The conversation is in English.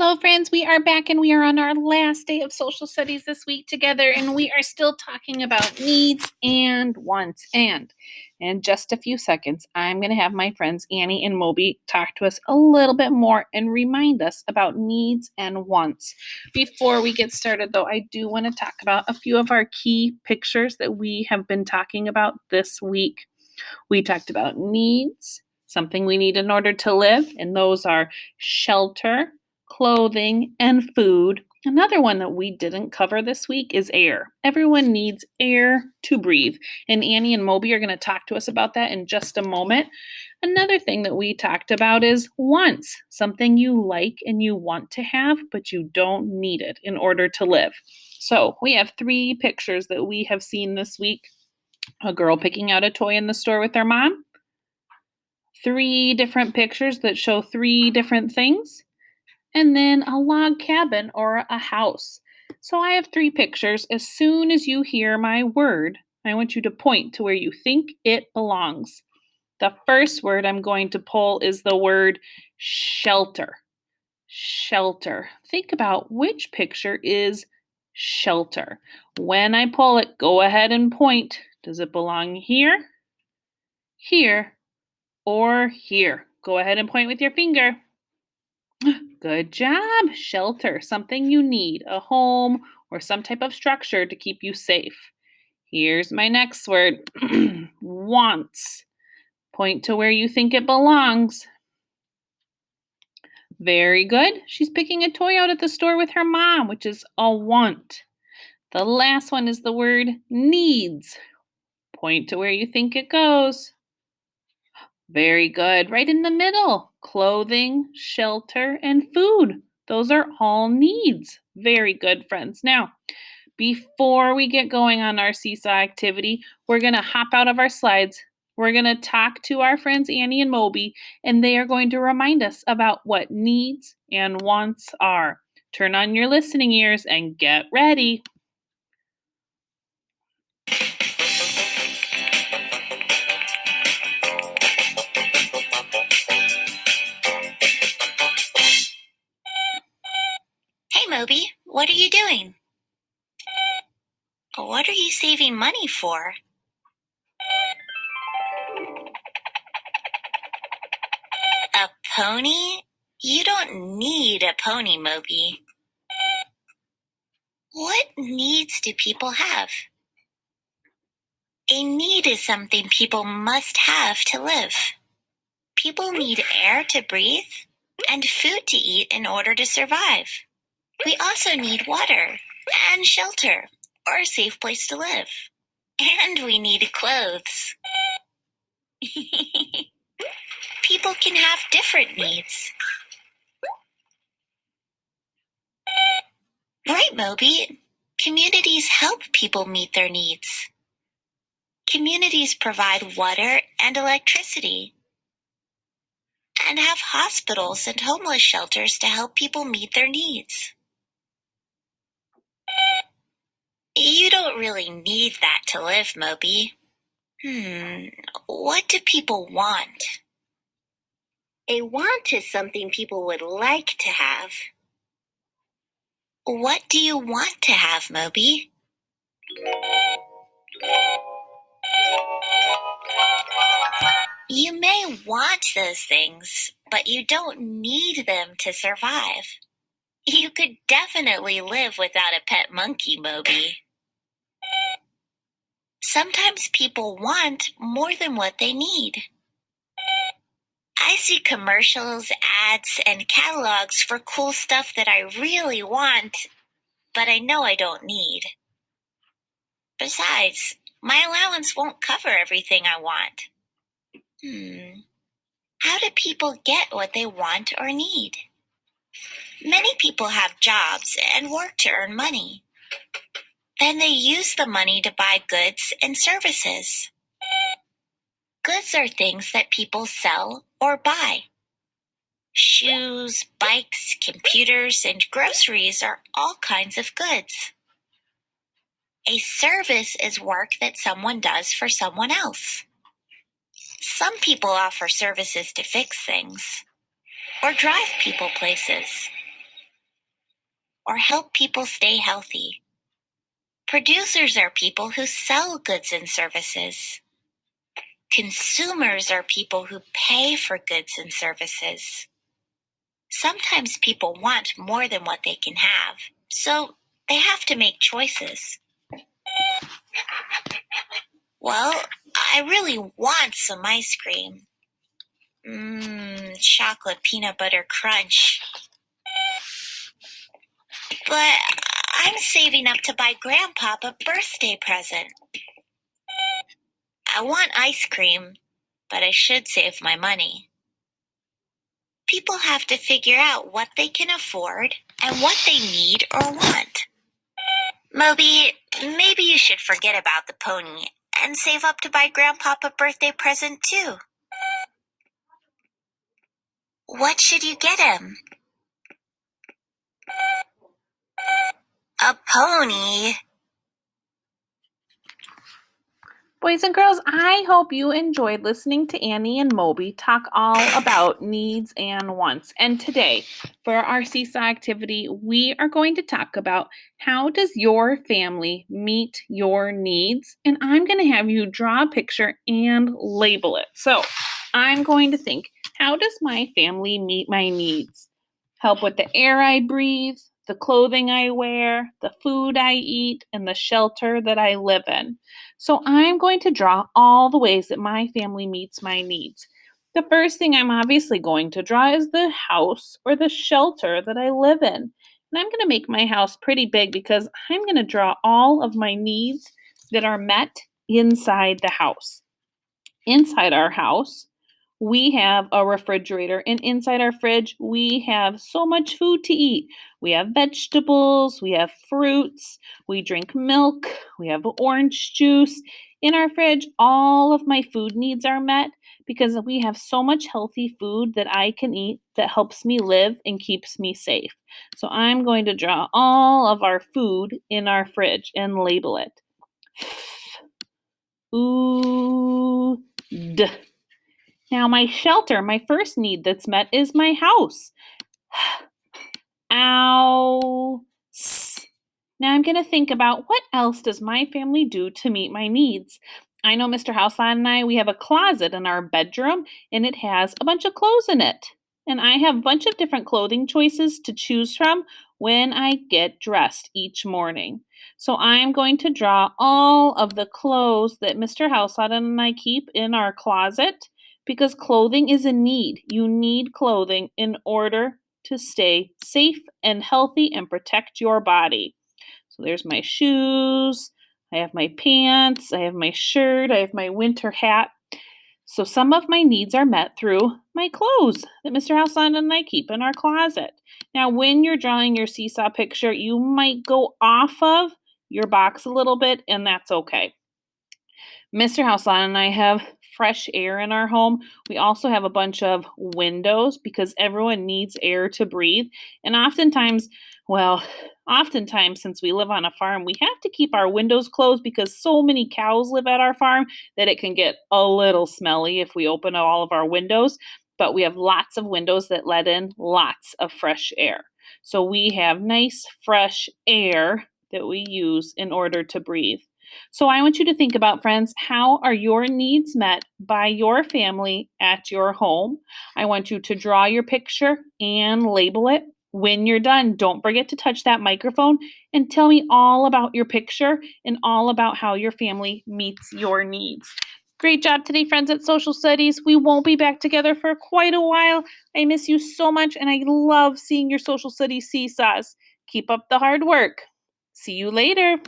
Hello, friends. We are back and we are on our last day of social studies this week together, and we are still talking about needs and wants. And in just a few seconds, I'm going to have my friends Annie and Moby talk to us a little bit more and remind us about needs and wants. Before we get started, though, I do want to talk about a few of our key pictures that we have been talking about this week. We talked about needs, something we need in order to live, and those are shelter, clothing, and food. Another one that we didn't cover this week is air. Everyone needs air to breathe, and Annie and Moby are going to talk to us about that in just a moment. Another thing that we talked about is wants, something you like and you want to have, but you don't need it in order to live. So we have 3 pictures that we have seen this week. A girl picking out a toy in the store with her mom. 3 different pictures that show 3 different things. And then a log cabin or a house. So I have 3 pictures. As soon as you hear my word, I want you to point to where you think it belongs. The first word I'm going to pull is the word shelter. Shelter. Think about which picture is shelter. When I pull it, go ahead and point. Does it belong here, here, or here? Go ahead and point with your finger. Good job. Shelter, something you need, a home or some type of structure to keep you safe. Here's my next word, wants. Point to where you think it belongs. Very good. She's picking a toy out at the store with her mom, which is a want. The last one is the word needs. Point to where you think it goes. Very good. Right in the middle, clothing, shelter, and food. Those are all needs. Very good, friends. Now, before we get going on our seesaw activity, we're going to hop out of our slides. We're going to talk to our friends Annie and Moby, and they are going to remind us about what needs and wants are. Turn on your listening ears and get ready. Hey, Moby, what are you doing? What are you saving money for? A pony? You don't need a pony, Moby. What needs do people have? A need is something people must have to live. People need air to breathe and food to eat in order to survive. We also need water and shelter or a safe place to live. And we need clothes. People can have different needs. Right, Moby. Communities help people meet their needs. Communities provide water and electricity and have hospitals and homeless shelters to help people meet their needs. You don't really need that to live, Moby. What do people want? A want is something people would like to have. What do you want to have, Moby? You may want those things, but you don't need them to survive. You could definitely live without a pet monkey, Moby. Sometimes people want more than what they need. I see commercials, ads, and catalogs for cool stuff that I really want, but I know I don't need. Besides, my allowance won't cover everything I want. How do people get what they want or need? Many people have jobs and work to earn money. Then they use the money to buy goods and services. Goods are things that people sell or buy. Shoes, bikes, computers, and groceries are all kinds of goods. A service is work that someone does for someone else. Some people offer services to fix things or drive people places. or help people stay healthy. Producers are people who sell goods and services. Consumers are people who pay for goods and services. Sometimes people want more than what they can have, so they have to make choices. Well, I really want some ice cream. Chocolate peanut butter crunch. But I'm saving up to buy Grandpa a birthday present. I want ice cream, but I should save my money. People have to figure out what they can afford and what they need or want. Moby, maybe you should forget about the pony and save up to buy Grandpa a birthday present too. What should you get him? A pony. Boys and girls, I hope you enjoyed listening to Annie and Moby talk all about needs and wants. And today, for our seesaw activity, we are going to talk about how does your family meet your needs? And I'm going to have you draw a picture and label it. So I'm going to think, how does my family meet my needs? Help with the air I breathe, the clothing I wear, the food I eat, and the shelter that I live in. So I'm going to draw all the ways that my family meets my needs. The first thing I'm obviously going to draw is the house or the shelter that I live in. And I'm going to make my house pretty big because I'm going to draw all of my needs that are met inside the house. Inside our house, we have a refrigerator, and inside our fridge, we have so much food to eat. We have vegetables, we have fruits, we drink milk, we have orange juice. In our fridge, all of my food needs are met because we have so much healthy food that I can eat that helps me live and keeps me safe. So I'm going to draw all of our food in our fridge and label it. Food. Now, my shelter, my first need that's met is my house. Ow. Now I'm going to think about what else does my family do to meet my needs. I know Mr. Houselot and I, we have a closet in our bedroom and it has a bunch of clothes in it. And I have a bunch of different clothing choices to choose from when I get dressed each morning. So I'm going to draw all of the clothes that Mr. Houselot and I keep in our closet because clothing is a need. You need clothing in order to stay safe and healthy and protect your body. So there's my shoes, I have my pants, I have my shirt, I have my winter hat. So some of my needs are met through my clothes that Mr. Houselot and I keep in our closet. Now, when you're drawing your seesaw picture, you might go off of your box a little bit, and that's okay. Mr. Houselot and I have fresh air in our home. We also have a bunch of windows because everyone needs air to breathe. And oftentimes, since we live on a farm, we have to keep our windows closed because so many cows live at our farm that it can get a little smelly if we open all of our windows. But we have lots of windows that let in lots of fresh air. So we have nice, fresh air that we use in order to breathe. So I want you to think about, friends, how are your needs met by your family at your home? I want you to draw your picture and label it. When you're done, don't forget to touch that microphone and tell me all about your picture and all about how your family meets your needs. Great job today, friends at Social Studies. We won't be back together for quite a while. I miss you so much, and I love seeing your Social Studies seesaws. Keep up the hard work. See you later.